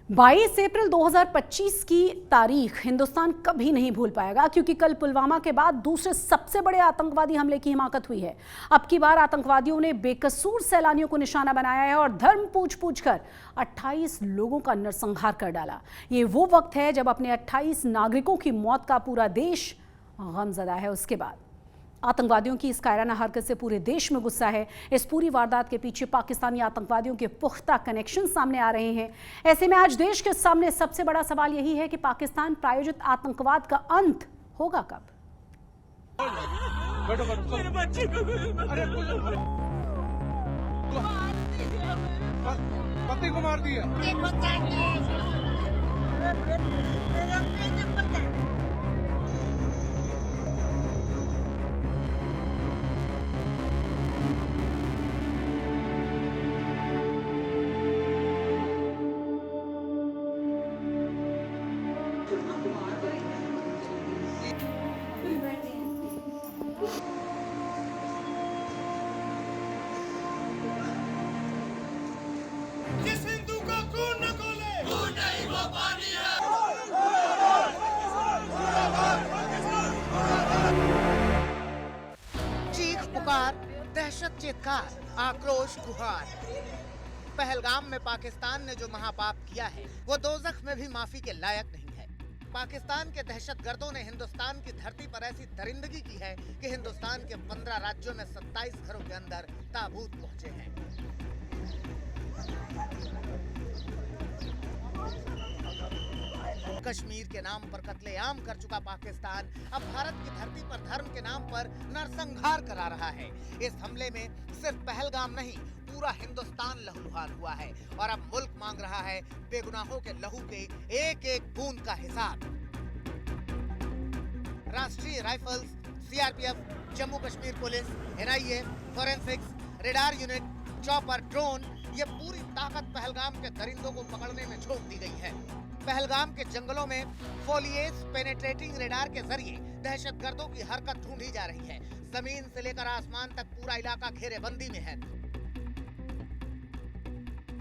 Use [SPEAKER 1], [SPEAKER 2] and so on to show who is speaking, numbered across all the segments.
[SPEAKER 1] 22 अप्रैल 2025 की तारीख हिंदुस्तान कभी नहीं भूल पाएगा, क्योंकि कल पुलवामा के बाद दूसरे सबसे बड़े आतंकवादी हमले की हिमाकत हुई है। अब की बार आतंकवादियों ने बेकसूर सैलानियों को निशाना बनाया है और धर्म पूछ पूछ कर 28 लोगों का नरसंहार कर डाला। ये वो वक्त है जब अपने 28 नागरिकों की मौत का पूरा देश गमज़दा है। उसके बाद आतंकवादियों की इस कायराना हरकत से पूरे देश में गुस्सा है। इस पूरी वारदात के पीछे पाकिस्तानी आतंकवादियों के पुख्ता कनेक्शन सामने आ रहे हैं। ऐसे में आज देश के सामने सबसे बड़ा सवाल यही है कि पाकिस्तान प्रायोजित आतंकवाद का अंत होगा कब?
[SPEAKER 2] पति को मार दिया।
[SPEAKER 3] जिस हिंदू का खून न खोले, खून नहीं वो पानी है।
[SPEAKER 4] चीख पुकार, दहशत चित्कार, आक्रोश गुहार। पहलगाम में पाकिस्तान ने जो महापाप किया है वो दोज़ख में भी माफी के लायक नहीं है। पाकिस्तान के दहशतगर्दों ने हिंदुस्तान की धरती पर ऐसी दरिंदगी की है कि हिंदुस्तान के 15 राज्यों में 27 घरों के अंदर ताबूत पहुंचे हैं। कश्मीर के नाम पर कत्लेआम कर चुका पाकिस्तान अब भारत की धरती पर धर्म के नाम पर नरसंहार करा रहा है। इस हमले में सिर्फ पहलगाम नहीं, पूरा हिंदुस्तान लहूलुहान हुआ है और अब मुल्क मांग रहा है बेगुनाहों के लहू के एक एक बूंद का हिसाब। राष्ट्रीय rifles, CRPF, Jammu Kashmir police, NIA, forensics, radar unit, chopper, drone, ये पूरी ताकत पहलगाम के दरिंदों को पकड़ने में झोंक दी गई है। पहलगाम के जंगलों में फोलिएज पेनेट्रेटिंग रेडार के जरिए दहशतगर्दों की हरकत ढूंढी जा रही है। जमीन से लेकर आसमान तक पूरा इलाका घेरेबंदी में है।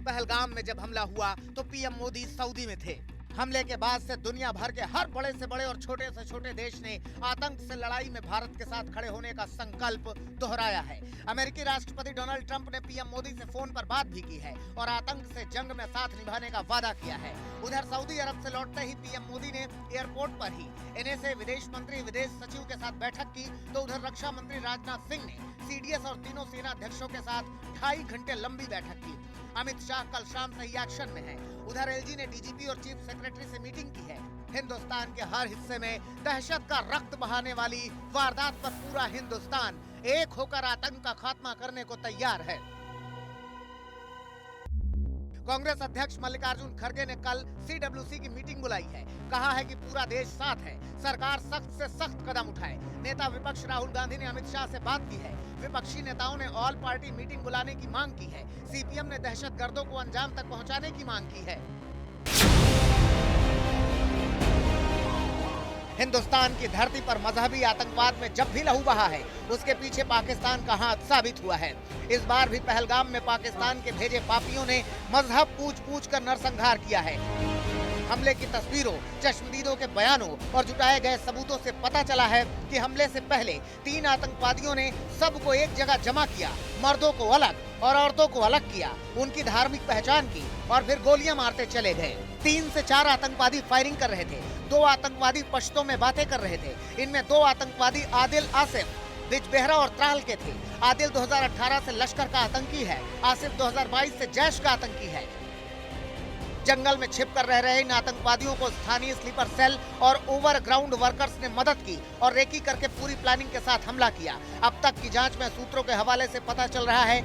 [SPEAKER 4] पहलगाम में जब हमला हुआ तो पीएम मोदी सऊदी में थे। हमले के बाद से दुनिया भर के हर बड़े से बड़े और छोटे से छोटे देश ने आतंक से लड़ाई में भारत के साथ खड़े होने का संकल्प दोहराया है। अमेरिकी राष्ट्रपति डोनाल्ड ट्रंप ने पीएम मोदी से फोन पर बात भी की है और आतंक से जंग में साथ निभाने का वादा किया है। उधर सऊदी अरब से लौटते ही पीएम मोदी ने एयरपोर्ट पर ही एनएसए विदेश मंत्री, विदेश सचिव के साथ बैठक की, तो उधर रक्षा मंत्री राजनाथ सिंह ने सीडीएस और तीनों सेना अध्यक्षों के साथ 2.5 घंटे लंबी बैठक की। अमित शाह कल शाम से ही एक्शन में है। उधर एलजी ने डीजीपी और चीफ सेक्रेटरी से मीटिंग की है। हिंदुस्तान के हर हिस्से में दहशत का रक्त बहाने वाली वारदात पर पूरा हिंदुस्तान एक होकर आतंक का खात्मा करने को तैयार है। कांग्रेस अध्यक्ष मल्लिकार्जुन खड़गे ने कल सीडब्ल्यूसी की मीटिंग बुलाई है। कहा है कि पूरा देश साथ है, सरकार सख्त से सख्त कदम उठाए। नेता विपक्ष राहुल गांधी ने अमित शाह से बात की है। विपक्षी नेताओं ने ऑल पार्टी मीटिंग बुलाने की मांग की है। सीपीएम ने दहशतगर्दों को अंजाम तक पहुंचाने की मांग की है। हिंदुस्तान की धरती पर मजहबी आतंकवाद में जब भी लहू बहा है, उसके पीछे पाकिस्तान का हाथ साबित हुआ है। इस बार भी पहलगाम में पाकिस्तान के भेजे पापियों ने मजहब पूछ पूछ कर नरसंहार किया है। हमले की तस्वीरों, चश्मदीदों के बयानों और जुटाए गए सबूतों से पता चला है कि हमले से पहले 3 आतंकवादियों ने सबको एक जगह जमा किया, मर्दों को अलग और औरतों को अलग किया, उनकी धार्मिक पहचान की और फिर गोलियां मारते चले गए। 3 से 4 आतंकवादी फायरिंग कर रहे थे। 2 आतंकवादी पश्तो में बातें कर रहे थे। इनमें 2 आतंकवादी आदिल, आसिफ, बिजबेहरा और त्राल के थे। आदिल 2018 से लश्कर का आतंकी है। आसिफ 2022 से जैश का आतंकी है। जंगल में छिप कर रह रहे इन आतंकवादियों को स्थानीय स्लीपर सेल और ओवरग्राउंड वर्कर्स ने मदद की और रेकी करके पूरी प्लानिंग के साथ हमला किया। अब तक की जांच में सूत्रों के हवाले से पता चल रहा है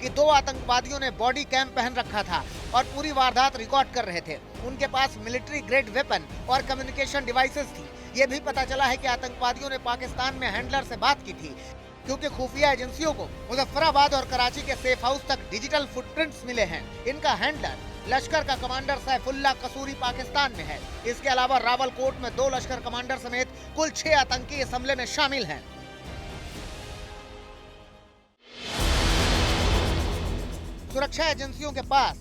[SPEAKER 4] कि 2 आतंकवादियों ने बॉडी कैम पहन रखा था और पूरी वारदात रिकॉर्ड कर रहे थे। उनके पास मिलिट्री ग्रेड वेपन और कम्युनिकेशन डिवाइसेस थी। ये भी पता चला है कि आतंकवादियों ने पाकिस्तान में हैंडलर से बात की थी, क्योंकि खुफिया एजेंसियों को मुजफ्फराबाद और कराची के सेफ हाउस तक डिजिटल फुटप्रिंट्स मिले हैं। इनका हैंडलर लश्कर का कमांडर सैफुल्ला कसूरी पाकिस्तान में है। इसके अलावा रावलकोट में 2 लश्कर कमांडर समेत कुल 6 आतंकी इस हमले में शामिल हैं। सुरक्षा एजेंसियों के पास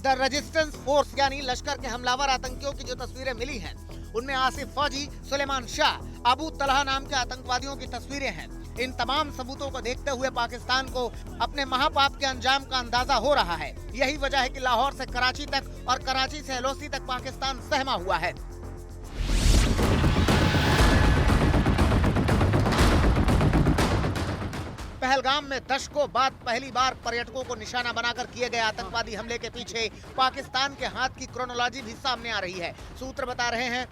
[SPEAKER 4] द रेजिस्टेंस फोर्स यानी लश्कर के हमलावर आतंकियों की जो तस्वीरें मिली हैं, उनमें आसिफ फौजी, सुलेमान शाह, अबू तलहा नाम के आतंकवादियों की तस्वीरें हैं। इन तमाम सबूतों को देखते हुए पाकिस्तान को अपने महापाप के अंजाम का अंदाजा हो रहा है। यही वजह है कि लाहौर से कराची तक और कराची से एलओसी तक पाकिस्तान सहमा हुआ है। पहलगाम में दशकों बाद पहली बार पर्यटकों को निशाना बनाकर किए गए आतंकवादी हमले के पीछे पाकिस्तान के हाथ की क्रोनोलॉजी भी सामने आ रही है। सूत्र बता रहे हैं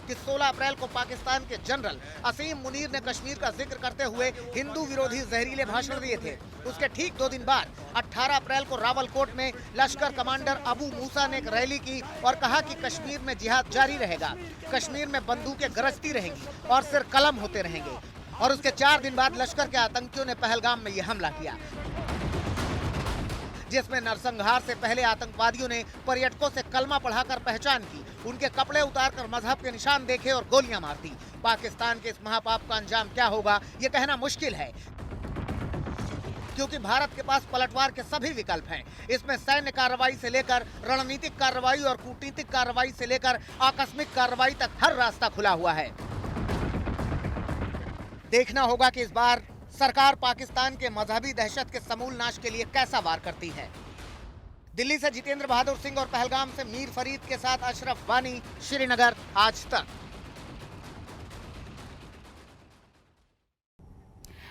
[SPEAKER 4] कि 16 अप्रैल को पाकिस्तान के जनरल असीम मुनीर ने कश्मीर का जिक्र करते हुए हिंदू विरोधी जहरीले भाषण दिए थे। उसके ठीक 2 दिन बाद 18 अप्रैल को रावलकोट में लश्कर कमांडर अबू मूसा ने एक रैली की और कहा कि कश्मीर में जिहाद जारी रहेगा, कश्मीर में बंदूकें गरजती रहेंगी और सिर कलम होते रहेंगे। और उसके 4 दिन बाद लश्कर के आतंकियों ने पहलगाम में यह हमला किया, जिसमें नरसंहार से पहले आतंकवादियों ने पर्यटकों से कलमा पढ़ाकर पहचान की, उनके कपड़े उतारकर मजहब के निशान देखे और गोलियां मार दी। पाकिस्तान के इस महापाप का अंजाम क्या होगा ये कहना मुश्किल है, क्योंकि भारत के पास पलटवार के सभी विकल्प हैं। इसमें सैन्य कार्रवाई से लेकर रणनीतिक कार्रवाई और कूटनीतिक कार्रवाई से लेकर आकस्मिक कार्रवाई तक हर रास्ता खुला हुआ है। देखना होगा कि इस बार सरकार पाकिस्तान के मजहबी दहशत के समूल नाश के लिए कैसा वार करती है। दिल्ली से जितेंद्र बहादुर सिंह और पहलगाम से मीर फरीद के साथ अशरफ वानी, श्रीनगर, आज तक।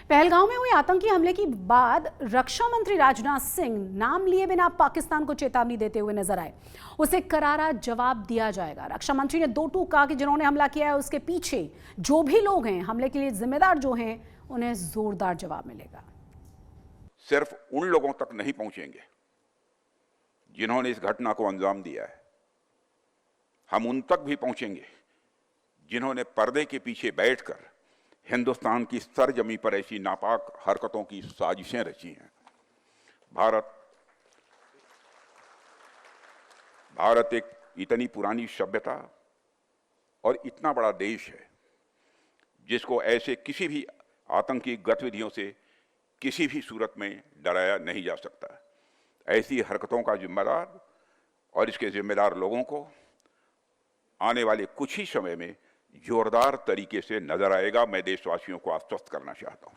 [SPEAKER 1] पहलगाम में हुए आतंकी हमले के बाद रक्षा मंत्री राजनाथ सिंह नाम लिए बिना पाकिस्तान को चेतावनी देते हुए नजर आए। उसे करारा जवाब दिया जाएगा। रक्षा मंत्री ने 2 टूक कहा कि जिन्होंने हमला किया है उसके पीछे जो भी लोग हैं, हमले के लिए जिम्मेदार जो हैं, उन्हें जोरदार जवाब मिलेगा।
[SPEAKER 2] सिर्फ उन लोगों तक नहीं पहुंचेंगे जिन्होंने इस घटना को अंजाम दिया है, हम उन तक भी पहुंचेंगे जिन्होंने पर्दे के पीछे बैठकर हिंदुस्तान की सरजमी पर ऐसी नापाक हरकतों की साजिशें रची हैं। भारत एक इतनी पुरानी सभ्यता और इतना बड़ा देश है जिसको ऐसे किसी भी आतंकी गतिविधियों से किसी भी सूरत में डराया नहीं जा सकता। ऐसी हरकतों का जिम्मेदार और इसके जिम्मेदार लोगों को आने वाले कुछ ही समय में जोरदार तरीके से नजर आएगा। मैं देशवासियों को आश्वस्त करना चाहता हूं।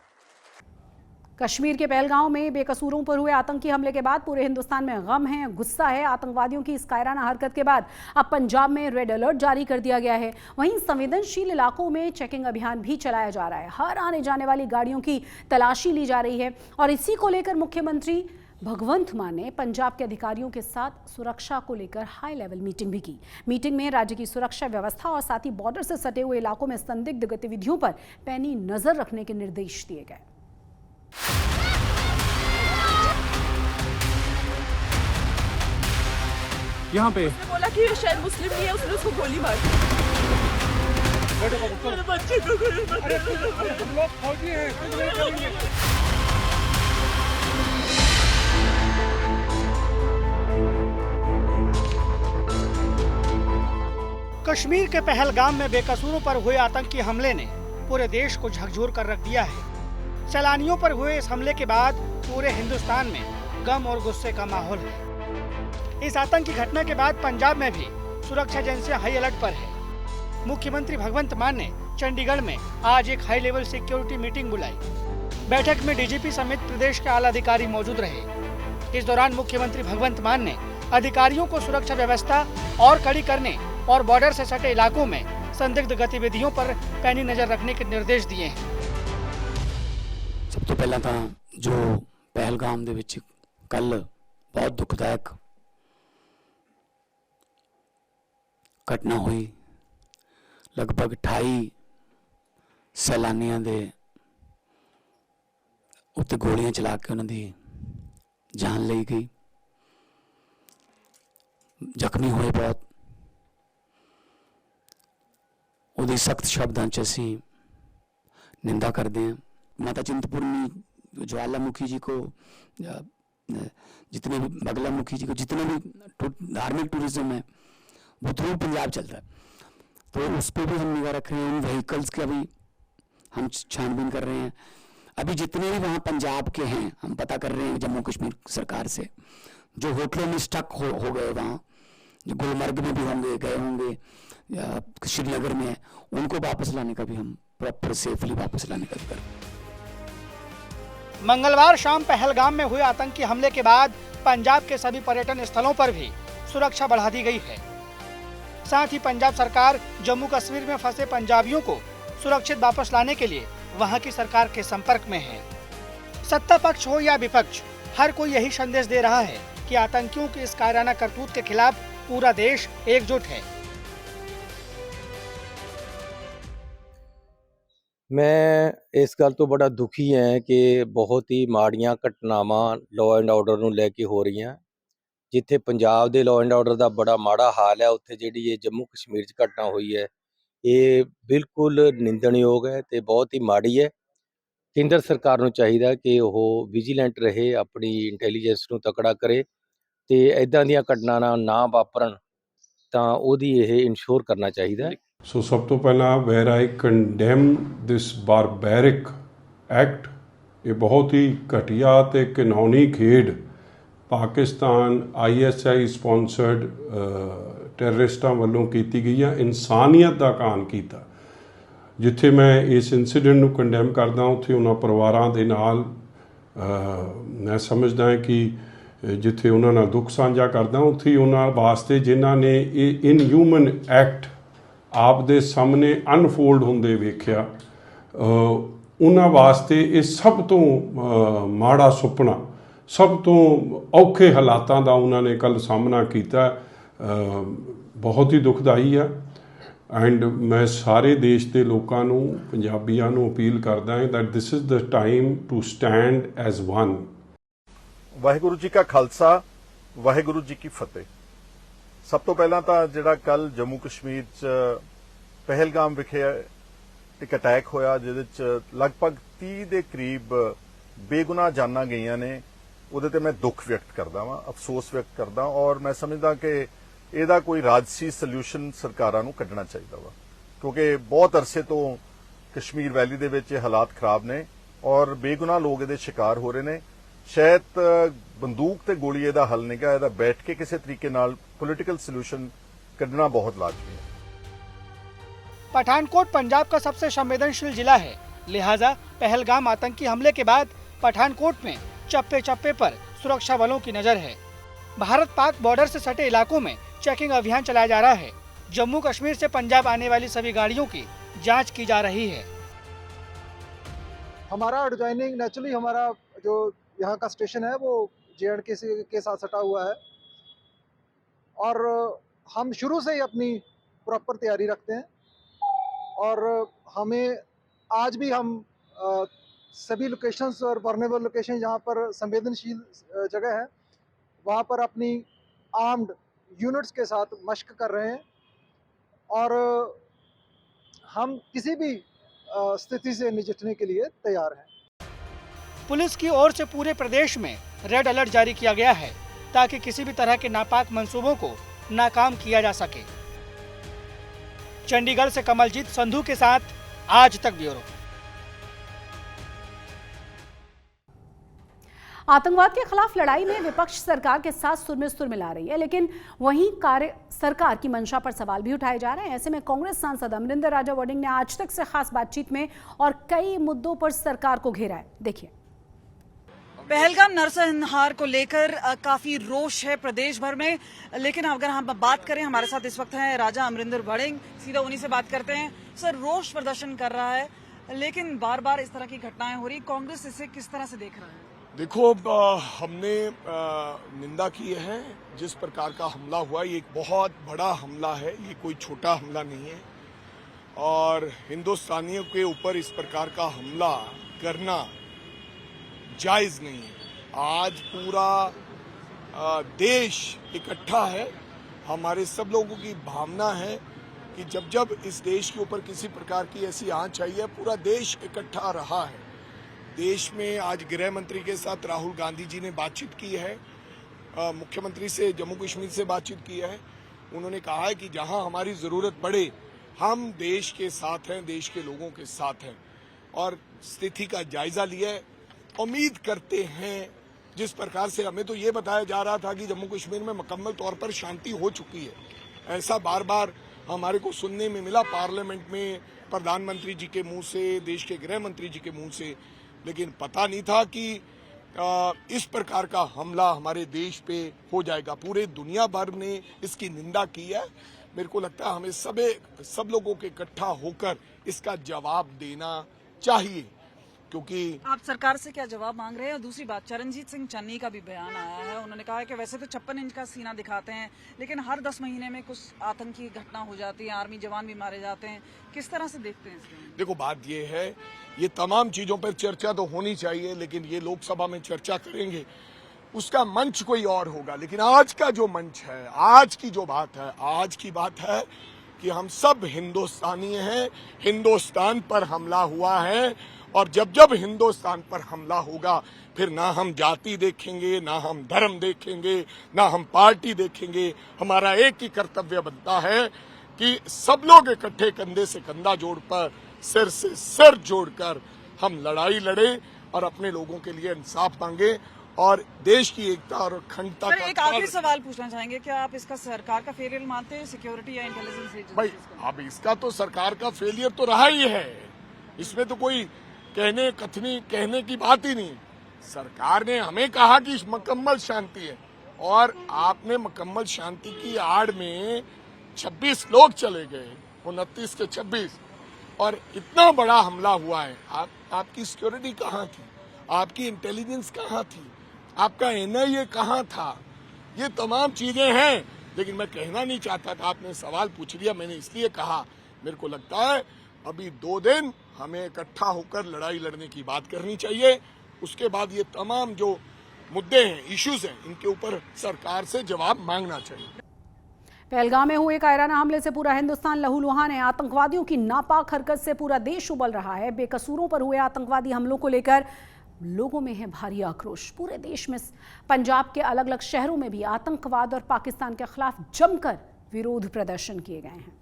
[SPEAKER 1] कश्मीर के पहलगाम में बेकसूरों पर हुए आतंकी हमले के बाद पूरे हिंदुस्तान में गम है, गुस्सा है। आतंकवादियों की इस कायराना हरकत के बाद अब पंजाब में रेड अलर्ट जारी कर दिया गया है। वहीं संवेदनशील इलाकों में चेकिंग अभियान भी चलाया जा रहा है। हर आने जाने वाली गाड़ियों की तलाशी ली जा रही है और इसी को लेकर मुख्यमंत्री भगवंत मान ने पंजाब के अधिकारियों के साथ सुरक्षा को लेकर हाई लेवल मीटिंग भी की। मीटिंग में राज्य की सुरक्षा व्यवस्था और साथ ही बॉर्डर से सटे हुए इलाकों में संदिग्ध गतिविधियों पर पैनी नजर रखने के निर्देश दिए गए।
[SPEAKER 5] यहाँ पे
[SPEAKER 6] उसने बोला कि ये शायद मुस्लिम नहीं है, उसने उसको गोली मार दी। मेरे बच्चे को गोली मार दी।
[SPEAKER 5] लोग फौजी हैं, कुछ नहीं करेंगे।
[SPEAKER 7] कश्मीर के पहलगाम में बेकसूरों पर हुए आतंकी हमले ने पूरे देश को झकझोर कर रख दिया है। सैलानियों पर हुए इस हमले के बाद पूरे हिंदुस्तान में गम और गुस्से का माहौल है। इस आतंकी घटना के बाद पंजाब में भी सुरक्षा एजेंसियां हाई अलर्ट पर है। मुख्यमंत्री भगवंत मान ने चंडीगढ़ में आज एक हाई लेवल सिक्योरिटी मीटिंग बुलाई। बैठक में डीजीपी समेत प्रदेश के आला अधिकारी मौजूद रहे। इस दौरान मुख्यमंत्री भगवंत मान ने अधिकारियों को सुरक्षा व्यवस्था और कड़ी करने और बॉर्डर से सटे इलाकों में संदिग्ध गतिविधियों पर पैनी नजर रखने के निर्देश दिए हैं।
[SPEAKER 8] सब तो पहला था जो पहलगाम दे विच कल बहुत दुखदायक घटना हुई। लगभग 28 सैलानियों दे उत्ते गोलियां चला के उन्होंने जान ली गई। जख्मी हुए बहुत। उहदी सख्त शब्दों च असीं निंदा करते हैं। माता चिंतपूर्णी ज्वालामुखी जी को जितने भी बगलामुखी जी को जितने भी धार्मिक टूरिज्म है वो थ्रू पंजाब चल रहा है, तो उस पर भी हम निगाह रख रहे हैं। उन व्हीकल्स का भी हम छानबीन कर रहे हैं। अभी जितने भी वहाँ पंजाब के हैं हम पता कर रहे हैं जम्मू कश्मीर सरकार से, जो होटलों में स्टक हो गए वहाँ, जो गुलमर्ग में भी होंगे, गए होंगे या श्रीनगर में, उनको वापस लाने का भी हम प्रॉपर सेफली वापस लाने का भी करें।
[SPEAKER 7] मंगलवार शाम पहलगाम में हुए आतंकी हमले के बाद पंजाब के सभी पर्यटन स्थलों पर भी सुरक्षा बढ़ा दी गई है। साथ ही पंजाब सरकार जम्मू कश्मीर में फंसे पंजाबियों को सुरक्षित वापस लाने के लिए वहां की सरकार के संपर्क में है। सत्ता पक्ष हो या विपक्ष, हर कोई यही संदेश दे रहा है कि आतंकियों की इस कायराना करतूत के खिलाफ पूरा देश एकजुट है।
[SPEAKER 9] ਮੈਂ ਇਸ ਗੱਲ ਤੋਂ ਬੜਾ ਦੁਖੀ ਹਾਂ ਕਿ ਬਹੁਤ ਹੀ ਮਾੜੀਆਂ ਘਟਨਾਵਾਂ ਲਾਅ ਐਂਡ ਆਰਡਰ ਨੂੰ ਲੈ ਕੇ ਹੋ ਰਹੀਆਂ। ਜਿੱਥੇ ਪੰਜਾਬ ਦੇ ਲਾਅ ਐਂਡ ਆਰਡਰ ਦਾ ਬੜਾ ਮਾੜਾ ਹਾਲ ਹੈ, ਉੱਥੇ ਜਿਹੜੀ ਇਹ ਜੰਮੂ ਕਸ਼ਮੀਰ 'ਚ ਘਟਨਾ ਹੋਈ ਹੈ, ਇਹ ਬਿਲਕੁਲ ਨਿੰਦਣਯੋਗ ਹੈ ਤੇ ਬਹੁਤ ਹੀ ਮਾੜੀ ਹੈ। ਕੇਂਦਰ ਸਰਕਾਰ ਨੂੰ ਚਾਹੀਦਾ ਕਿ ਉਹ ਵਿਜੀਲੈਂਟ ਰਹੇ, ਆਪਣੀ ਇੰਟੈਲੀਜੈਂਸ ਨੂੰ ਤਕੜਾ ਕਰੇ ਤੇ ਇੱਦਾਂ ਦੀਆਂ ਘਟਨਾਵਾਂ ਨਾ ਵਾਪਰਨ ਤਾਂ ਉਹਦੀ ਇਹ ਇਨਸ਼ੋਰ ਕਰਨਾ ਚਾਹੀਦਾ ਹੈ।
[SPEAKER 10] ਸੋ ਸਭ ਤੋਂ ਪਹਿਲਾਂ where I condemn this barbaric act, ਇਹ ਬਹੁਤ ਹੀ ਘਟੀਆ ਤੇ ਘਿਨੌਣੀ ਖੇਡ ਪਾਕਿਸਤਾਨ ISI ਸਪਾਂਸਰਡ ਟੈਰਰਿਸਟਾਂ ਵੱਲੋਂ ਕੀਤੀ ਗਈ ਹੈ, ਇਨਸਾਨੀਅਤ ਦਾ ਘਾਣ ਕੀਤਾ। ਜਿੱਥੇ ਮੈਂ ਇਸ ਇਨਸੀਡੈਂਟ ਨੂੰ ਕੰਡੈਮ ਕਰਦਾ, ਉੱਥੇ ਉਹਨਾਂ ਪਰਿਵਾਰਾਂ ਦੇ ਨਾਲ ਮੈਂ ਸਮਝਦਾ ਹਾਂ ਕਿ ਜਿੱਥੇ ਉਹਨਾਂ ਨਾਲ ਦੁੱਖ ਸਾਂਝਾ ਕਰਦਾ, ਉੱਥੇ ਉਹਨਾਂ ਵਾਸਤੇ ਜਿਨ੍ਹਾਂ ਨੇ ਇਹ ਇਨਹਿਊਮਨ ਐਕਟ ਆਪ ਦੇ ਸਾਹਮਣੇ ਅਨਫੋਲਡ ਹੁੰਦੇ ਵੇਖਿਆ, ਉਹਨਾਂ ਵਾਸਤੇ ਇਹ ਸਭ ਤੋਂ ਮਾੜਾ ਸੁਪਨਾ, ਸਭ ਤੋਂ ਔਖੇ ਹਾਲਾਤਾਂ ਦਾ ਉਹਨਾਂ ਨੇ ਕੱਲ੍ਹ ਸਾਹਮਣਾ ਕੀਤਾ। ਬਹੁਤ ਹੀ ਦੁਖਦਾਈ ਆ। ਐਂਡ ਮੈਂ ਸਾਰੇ ਦੇਸ਼ ਦੇ ਲੋਕਾਂ ਨੂੰ, ਪੰਜਾਬੀਆਂ ਨੂੰ ਅਪੀਲ ਕਰਦਾ ਹਾਂ that this is the time to stand as one.
[SPEAKER 11] Waheguru ji ਕਾ ਖਾਲਸਾ, ਵਾਹਿਗੁਰੂ ਜੀ ਕੀ ਫਤਿਹ। ਸਭ ਤੋਂ ਪਹਿਲਾਂ ਤਾਂ ਜਿਹੜਾ ਕੱਲ ਜੰਮੂ ਕਸ਼ਮੀਰ 'ਚ ਪਹਿਲਗਾਮ ਵਿਖੇ ਇੱਕ ਅਟੈਕ ਹੋਇਆ, ਜਿਹਦੇ 'ਚ ਲਗਭਗ 30 ਦੇ ਕਰੀਬ ਬੇਗੁਨਾਹ ਜਾਨਾਂ ਗਈਆਂ ਨੇ, ਉਹਦੇ ਤੇ ਮੈਂ ਦੁੱਖ ਵਿਅਕਤ ਕਰਦਾ ਵਾਂ, ਅਫਸੋਸ ਵਿਅਕਤ ਕਰਦਾ, ਔਰ ਮੈਂ ਸਮਝਦਾ ਕਿ ਇਹਦਾ ਕੋਈ ਰਾਜਸੀ ਸੋਲੂਸ਼ਨ ਸਰਕਾਰਾਂ ਨੂੰ ਕੱਢਣਾ ਚਾਹੀਦਾ ਵਾ, ਕਿਉਂਕਿ ਬਹੁਤ ਅਰਸੇ ਤੋਂ ਕਸ਼ਮੀਰ ਵੈਲੀ ਦੇ ਵਿੱਚ ਇਹ ਹਾਲਾਤ ਖਰਾਬ ਨੇ ਔਰ ਬੇਗੁਨਾਹ ਲੋਕ ਇਹਦੇ ਸ਼ਿਕਾਰ ਹੋ ਰਹੇ ਨੇ। ਸ਼ਾਇਦ ਬੰਦੂਕ ਤੇ ਗੋਲੀ ਇਹਦਾ ਹੱਲ ਨਹੀਂ ਗਾ, ਇਹਦਾ ਬੈਠ ਕੇ ਕਿਸੇ ਤਰੀਕੇ ਨਾਲ ਪੋलिटिकल सोल्यूशन करना बहुत लाजमी है।
[SPEAKER 7] पठानकोट पंजाब का सबसे संवेदनशील जिला है, लिहाजा पहलगाम आतंकी हमले के बाद पठानकोट में चप्पे चप्पे पर सुरक्षा बलों की नजर है। भारत पाक बॉर्डर से सटे इलाकों में चेकिंग अभियान चलाया जा रहा है। जम्मू कश्मीर से पंजाब आने वाली सभी गाड़ियों की जांच की जा रही है।
[SPEAKER 5] हमारा एडजॉइनिंग नेचुरली हमारा जो यहाँ का स्टेशन है वो JNK के साथ सटा हुआ है और हम शुरू से ही अपनी प्रॉपर तैयारी रखते हैं और हमें आज भी हम सभी लोकेशंस और वल्नरेबल लोकेशन जहाँ पर संवेदनशील जगह है वहाँ पर अपनी आर्म्ड यूनिट्स के साथ मशक कर रहे हैं और हम किसी भी स्थिति से निपटने के लिए तैयार हैं।
[SPEAKER 7] पुलिस की ओर से पूरे प्रदेश में रेड अलर्ट जारी किया गया है ताकि किसी भी तरह के नापाक मंसूबों को नाकाम किया जा सके। चंडीगढ़ से कमलजीत संधू के साथ आज तक ब्यूरो।
[SPEAKER 1] आतंकवाद के खिलाफ लड़ाई में विपक्ष सरकार के साथ सुर में सुर मिला रही है, लेकिन वहीं सरकार की मंशा पर सवाल भी उठाए जा रहे हैं। ऐसे में कांग्रेस सांसद अमरिंदर राजा वड़िंग ने आज तक से खास बातचीत में और कई मुद्दों पर सरकार को घेरा है। देखिए,
[SPEAKER 6] पहलगाम नरसंहार को लेकर काफी रोष है प्रदेश भर में, लेकिन अगर हम बात करें, हमारे साथ इस वक्त हैं राजा अमरिंदर वड़िंग, सीधा उन्हीं से बात करते हैं। सर, रोष प्रदर्शन कर रहा है, लेकिन बार बार इस तरह की घटनाएं हो रही, कांग्रेस इसे किस तरह से देख रहा है?
[SPEAKER 3] देखो, हमने निंदा की है जिस प्रकार का हमला हुआ, ये एक बहुत बड़ा हमला है, ये कोई छोटा हमला नहीं है और हिंदुस्तानियों के ऊपर इस प्रकार का हमला करना जायज नहीं है। आज पूरा देश इकट्ठा है, हमारे सब लोगों की भावना है कि जब जब इस देश के ऊपर किसी प्रकार की ऐसी आंच आई है, पूरा देश इकट्ठा रहा है। देश में आज गृह मंत्री के साथ राहुल गांधी जी ने बातचीत की है, मुख्यमंत्री से जम्मू कश्मीर से बातचीत की है। उन्होंने कहा है कि जहां हमारी जरूरत पड़े हम देश के साथ हैं, देश के लोगों के साथ हैं और स्थिति का जायजा लिया है। उम्मीद करते हैं जिस प्रकार से हमें तो ये बताया जा रहा था कि जम्मू कश्मीर में मुकम्मल तौर पर शांति हो चुकी है, ऐसा बार बार हमारे को सुनने में मिला पार्लियामेंट में, प्रधानमंत्री जी के मुंह से, देश के गृह मंत्री जी के मुंह से, लेकिन पता नहीं था कि इस प्रकार का हमला हमारे देश पे हो जाएगा। पूरे दुनिया भर ने इसकी निंदा की है। मेरे को लगता है हमें सब लोगों के इकट्ठा होकर इसका जवाब देना चाहिए, क्योंकि
[SPEAKER 6] आप सरकार से क्या जवाब मांग रहे हैं? और दूसरी बात, चरणजीत सिंह चन्नी का भी बयान आया है। उन्होंने कहा है कि वैसे तो 56 इंच का सीना दिखाते हैं, लेकिन हर 10 महीने में कुछ आतंकी घटना हो जाती है, आर्मी जवान भी मारे जाते हैं। किस तरह से देखते हैं इसको?
[SPEAKER 3] देखो, बात ये है, ये तमाम चीजों पर चर्चा तो होनी चाहिए, लेकिन ये लोकसभा में चर्चा करेंगे, उसका मंच कोई और होगा। लेकिन आज का जो मंच है, आज की जो बात है, आज की बात है कि हम सब हिंदुस्तानी हैं, हिंदुस्तान पर हमला हुआ है, और जब जब हिंदुस्तान पर हमला होगा, फिर ना हम जाति देखेंगे, ना हम धर्म देखेंगे, ना हम पार्टी देखेंगे। हमारा एक ही कर्तव्य बनता है कि सब लोग इकट्ठे कंधे से कंधा जोड़कर, सिर से सिर जोड़कर हम लड़ाई लड़े और अपने लोगों के लिए इंसाफ मांगे और देश की एकता और अखंडता का।
[SPEAKER 6] एक आखिरी सवाल पूछना चाहेंगे, क्या आप इसका सरकार का फेलियर मानते हैं, सिक्योरिटी या इंटेलिजेंस एजेंसी?
[SPEAKER 3] भाई, अब इसका तो सरकार का फेलियर तो रहा ही है, इसमें तो कोई कहने की बात ही नहीं। सरकार ने हमें कहा कि मुकम्मल शांति है, और आपने मुकम्मल शांति की आड़ में 26 लोग चले गए, 29 के 26, और इतना बड़ा हमला हुआ है। आपकी सिक्योरिटी कहाँ थी? आपकी इंटेलिजेंस कहाँ थी? आपका NIA कहाँ था? ये तमाम चीजें हैं, लेकिन मैं कहना नहीं चाहता था। आपने सवाल पूछ लिया, मैंने इसलिए कहा। मेरे को लगता है अभी 2 दिन हमें इकट्ठा होकर लड़ाई लड़ने की बात करनी चाहिए। उसके बाद ये तमाम जो मुद्दे हैं, इश्यूज हैं, इनके ऊपर सरकार से जवाब मांगना चाहिए।
[SPEAKER 1] पहलगाम में हुए कायराना हमले से पूरा हिंदुस्तान लहूलुहान है। आतंकवादियों की नापाक हरकत से पूरा देश उबल रहा है। बेकसूरों पर हुए आतंकवादी हमलों को लेकर लोगों में है भारी आक्रोश। पूरे देश में, पंजाब के अलग अलग शहरों में भी आतंकवाद और पाकिस्तान के खिलाफ जमकर विरोध प्रदर्शन किए गए हैं।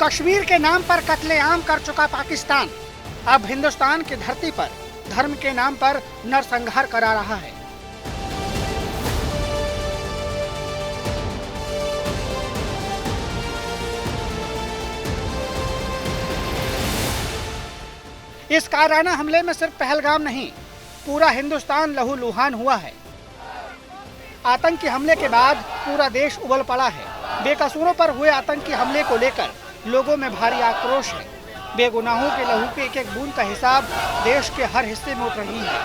[SPEAKER 7] कश्मीर के नाम पर कत्लेआम कर चुका पाकिस्तान अब हिंदुस्तान की धरती पर धर्म के नाम पर नरसंहार करा रहा है। इस कायराना हमले में सिर्फ पहलगाम नहीं, पूरा हिंदुस्तान लहूलुहान हुआ है। आतंकी हमले के बाद पूरा देश उबल पड़ा है। बेकसूरों पर हुए आतंकी हमले को लेकर लोगों में भारी आक्रोश है। बेगुनाहों के लहू के एक एक बूंद का हिसाब देश के हर हिस्से में उठ रही है।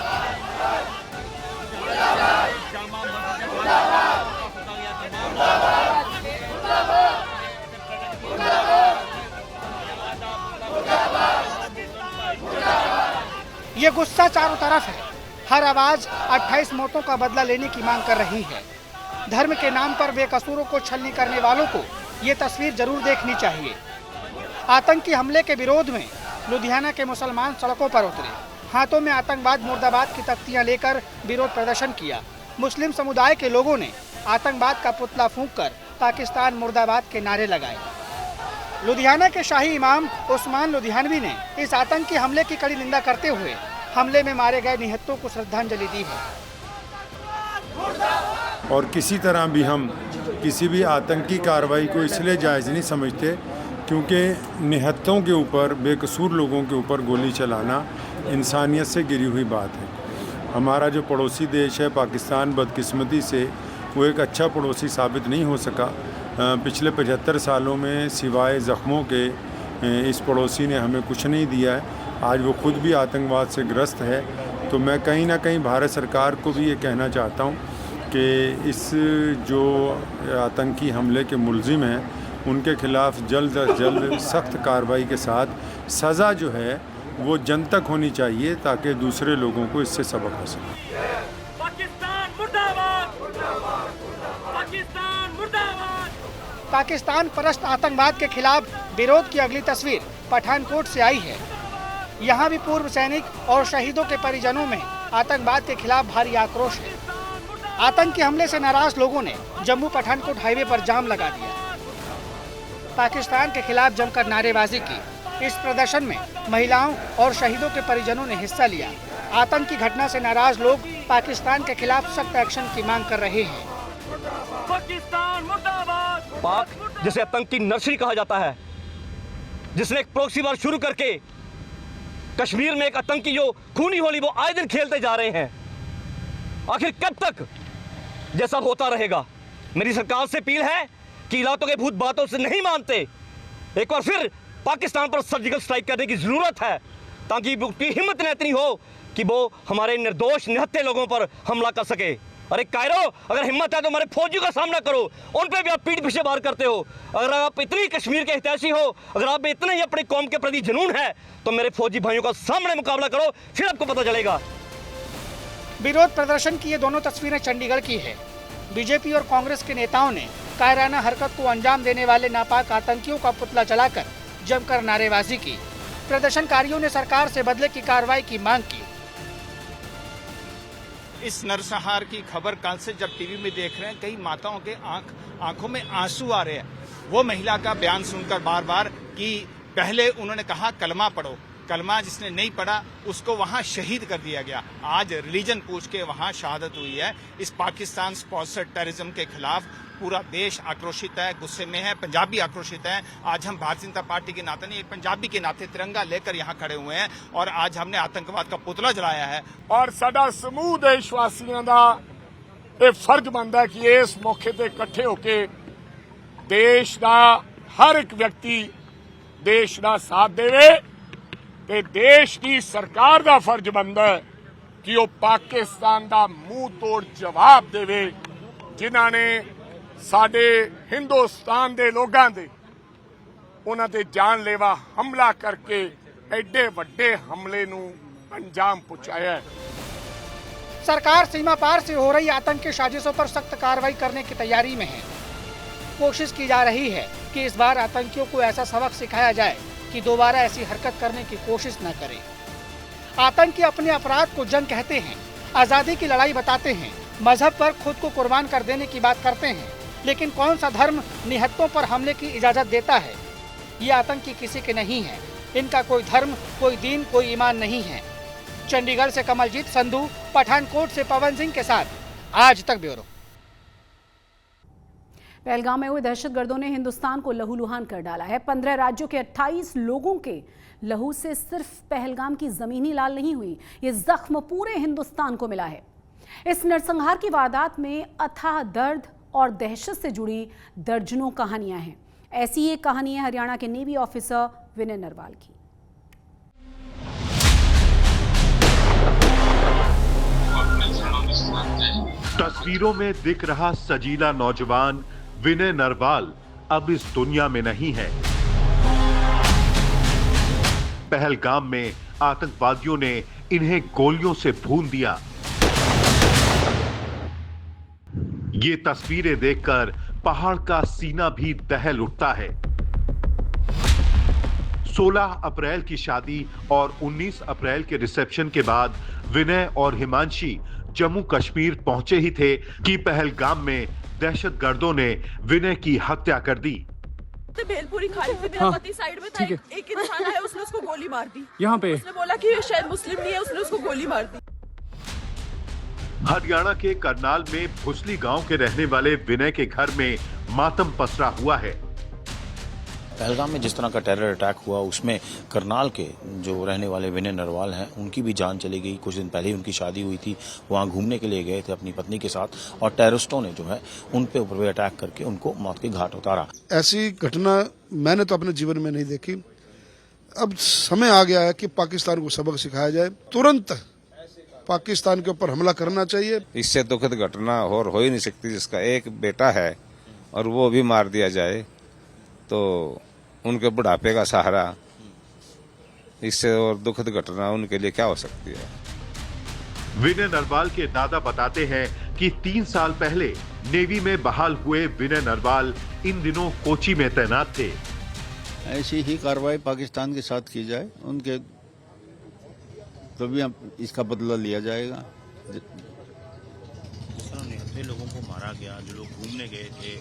[SPEAKER 7] ये गुस्सा चारों तरफ है। हर आवाज 28 मौतों का बदला लेने की मांग कर रही है। धर्म के नाम पर बेकसूरों को छलनी करने वालों को ये तस्वीर जरूर देखनी चाहिए। आतंकी हमले के विरोध में लुधियाना के मुसलमान सड़कों पर उतरे, हाथों में आतंकवाद मुर्दाबाद की तख्तियां लेकर विरोध प्रदर्शन किया। मुस्लिम समुदाय के लोगों ने आतंकवाद का पुतला फूंककर पाकिस्तान मुर्दाबाद के नारे लगाए। लुधियाना के शाही इमाम उस्मान लुधियानवी ने इस आतंकी हमले की कड़ी निंदा करते हुए हमले में मारे गए निहत्तों को श्रद्धांजलि दी है।
[SPEAKER 12] और किसी तरह भी हम किसी भी आतंकी कार्रवाई को इसलिए जायज़ नहीं समझते क्योंकि निहत्तों के ऊपर, बेकसूर लोगों के ऊपर गोली चलाना इंसानियत से गिरी हुई बात है। हमारा जो पड़ोसी देश है पाकिस्तान, बदकिस्मती से वो एक अच्छा पड़ोसी साबित नहीं हो सका। पिछले 75 सालों में सिवाय ज़ख्मों के इस पड़ोसी ने हमें कुछ नहीं दिया है। आज वो खुद भी आतंकवाद से ग्रस्त है। तो मैं कहीं ना कहीं भारत सरकार को भी ये कहना चाहता हूँ कि इस जो आतंकी हमले के मुलजिम हैं उनके खिलाफ जल्द अज जल्द सख्त कार्रवाई के साथ सज़ा जो है वो जन तक होनी चाहिए ताकि दूसरे लोगों को इससे सबक हो सके।
[SPEAKER 7] पाकिस्तान परस्त आतंकवाद के खिलाफ विरोध की अगली तस्वीर पठानकोट से आई है। यहाँ भी पूर्व सैनिक और शहीदों के परिजनों में आतंकवाद के खिलाफ भारी आक्रोश है। आतंकी हमले से नाराज लोगों ने जम्मू पठानकोट हाईवे पर जाम लगा दिया। पाकिस्तान के खिलाफ जमकर नारेबाजी की। इस प्रदर्शन में महिलाओं और शहीदों के परिजनों ने हिस्सा लिया। आतंकी घटना से नाराज लोग पाकिस्तान के खिलाफ सख्त एक्शन की मांग कर रहे हैं।
[SPEAKER 13] पाक जिसे आतंकी नर्सरी कहा जाता है, जिसने एक प्रॉक्सी वार शुरू करके कश्मीर में एक आतंकी जो खूनी होली वो आए दिन खेलते जा रहे हैं, आखिर कब तक जैसा होता रहेगा? मेरी सरकार से अपील है कि इलाकों के भूत बातों से नहीं मानते। एक बार फिर पाकिस्तान पर सर्जिकल स्ट्राइक करने की जरूरत है ताकि उसकी हिम्मत न इतनी हो कि वो हमारे निर्दोष निहत्थे लोगों पर हमला कर सके। अरे कायरो, अगर हिम्मत है तो हमारे फौजियों का सामना करो, उन पे भी आप पीठ पीछे वार करते हो। अगर आप इतनी कश्मीर के हितैषी हो, अगर आप में इतना ही अपनी कौम के प्रति जुनून है तो मेरे फौजी भाइयों का सामने मुकाबला करो, फिर आपको पता चलेगा।
[SPEAKER 7] विरोध प्रदर्शन की ये दोनों तस्वीरें चंडीगढ़ की है। बीजेपी और कांग्रेस के नेताओं ने कायराना हरकत को अंजाम देने वाले नापाक आतंकियों का पुतला जलाकर जमकर नारेबाजी की। प्रदर्शनकारियों ने सरकार से बदले की कार्रवाई की मांग की।
[SPEAKER 14] इस नरसंहार की खबर कल से जब टीवी में देख रहे हैं, कई माताओं के आंखों में आंसू आ रहे हैं। वो महिला का बयान सुनकर बार बार कि पहले उन्होंने कहा कलमा पढ़ो, कलमा जिसने नहीं पढ़ा उसको वहां शहीद कर दिया गया। आज रिलीजन पूछ के वहां शहादत हुई है। इस पाकिस्तान स्पॉन्सर्ड टेररिज्म के खिलाफ पूरा देश आक्रोशित है, गुस्से में है, पंजाबी आक्रोशित है। आज हम भारतीय जनता पार्टी के नाते नहीं, एक पंजाबी के नाते तिरंगा लेकर यहाँ खड़े हुए हैं और आज हमने आतंकवाद का पुतला जलाया है।
[SPEAKER 3] और साडा समूह देशवासियों का ये फर्ज बनता है कि इस मौके ते इकट्ठे होके देश का हर एक व्यक्ति देश का साथ देवे ते देश की सरकार का फर्ज बनता है कि वो पाकिस्तान का मुंह तोड़ जवाब देवे जिन्होंने साडे हिंदुस्तान दे लोगां दे उन्हां ते जानलेवा हमला करके एडे वड्डे हमले नूं अंजाम पहुंचाया है।
[SPEAKER 7] सरकार सीमा पार से हो रही आतंकी साजिशों पर सख्त कार्रवाई करने की तैयारी में है। कोशिश की जा रही है कि इस बार आतंकियों को ऐसा सबक सिखाया जाए कि दोबारा ऐसी हरकत करने की कोशिश न करें। आतंकी अपने अपराध को जंग कहते हैं, आजादी की लड़ाई बताते हैं, मजहब पर खुद को कुर्बान कर देने की बात करते हैं, लेकिन कौन सा धर्म निहत्तों पर हमले की इजाजत देता है? ये आतंकी किसी के नहीं है। इनका कोई धर्म, कोई दीन, कोई ईमान नहीं है। चंडीगढ़ से कमलजीत संधू, पठानकोट से पवन सिंह के साथ आज तक ब्यूरो।
[SPEAKER 1] पहलगाम में हुए दहशतगर्दों ने हिंदुस्तान को लहूलुहान कर डाला है। 15 राज्यों के 28 लोगों के लहू से सिर्फ पहलगाम की जमीन ही लाल नहीं हुई, ये जख्म पूरे हिंदुस्तान को मिला है। इस नरसंहार की वारदात में अथाह दर्द और दहशत से जुड़ी दर्जनों कहानियां हैं। ऐसी एक कहानी है हरियाणा के नेवी ऑफिसर विनय नरवाल की।
[SPEAKER 15] तस्वीरों में दिख रहा सजीला नौजवान विनय नरवाल अब इस दुनिया में नहीं है। पहलगाम में आतंकवादियों ने इन्हें गोलियों से भून दिया। ये तस्वीरें देखकर पहाड़ का सीना भी दहल उठता है। 16 अप्रैल की शादी और 19 अप्रैल के रिसेप्शन के बाद विनय और हिमांशी जम्मू कश्मीर पहुंचे ही थे कि पहलगाम में दहशतगर्दों ने विनय की हत्या कर दी।
[SPEAKER 16] भेलपुरी खाली थी, मेरा पति साइड में था, एक इंसान आया, उसने उसको गोली मार दी। यहाँ पे उसने बोला कि शायद मुस्लिम नहीं है, उसने उसको गोली मार दी।
[SPEAKER 15] हरियाणा के करनाल में भुसली गांव के रहने वाले विनय के घर में मातम पसरा हुआ है।
[SPEAKER 17] पहलगाम में जिस तरह का टेरर अटैक हुआ उसमें करनाल के जो रहने वाले विनय नरवाल हैं उनकी भी जान चली गई। कुछ दिन पहले ही उनकी शादी हुई थी, वहां घूमने के लिए गए थे अपनी पत्नी के साथ और टेररिस्टों ने जो है उन पे ऊपर अटैक करके उनको मौत के घाट उतारा।
[SPEAKER 18] ऐसी घटना मैंने तो अपने जीवन में नहीं देखी। अब समय आ गया है कि पाकिस्तान को सबक सिखाया जाए, तुरंत पाकिस्तान के ऊपर हमला करना चाहिए।
[SPEAKER 19] इससे दुखद घटना और हो ही नहीं सकती, जिसका एक बेटा है और वो भी मार दिया जाए तो उनके बुढ़ापे का सहारा इससे और दुखद घटना उनके लिए क्या हो सकती है।
[SPEAKER 15] विनय नरवाल के दादा बताते हैं कि 3 साल पहले नेवी में बहाल हुए विनय नरवाल इन दिनों कोची में तैनात थे।
[SPEAKER 20] ऐसी ही कार्रवाई पाकिस्तान के साथ की जाए, उनके तभी हम इसका बदला लिया जाएगा।
[SPEAKER 17] निहत्थे लोगों को मारा गया, जो लोग घूमने गए थे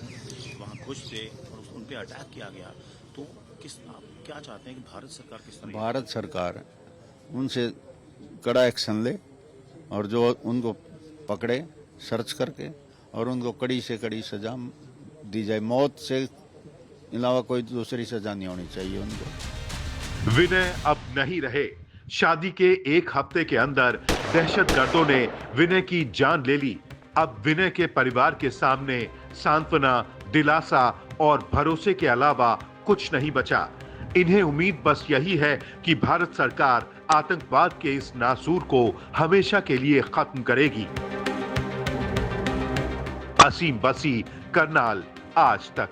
[SPEAKER 17] वहाँ खुश थे और उन पे अटैक किया गया, तो आप क्या चाहते हैं कि भारत सरकार किस तरह?
[SPEAKER 20] भारत सरकार उनसे कड़ा एक्शन ले और जो उनको पकड़े सर्च करके और उनको कड़ी से कड़ी सजा दी जाए। मौत से अलावा कोई दूसरी सजा नहीं होनी चाहिए उनको।
[SPEAKER 15] विनय अब नहीं रहे। शादी के 1 हफ्ते के अंदर दहशतगर्दों ने विनय की जान ले ली। अब विनय के परिवार के सामने सांत्वना, दिलासा और भरोसे के अलावा कुछ नहीं बचा। इन्हें उम्मीद बस यही है कि भारत सरकार आतंकवाद के इस नासूर को हमेशा के लिए खत्म करेगी। असीम बसी, करनाल, आज तक।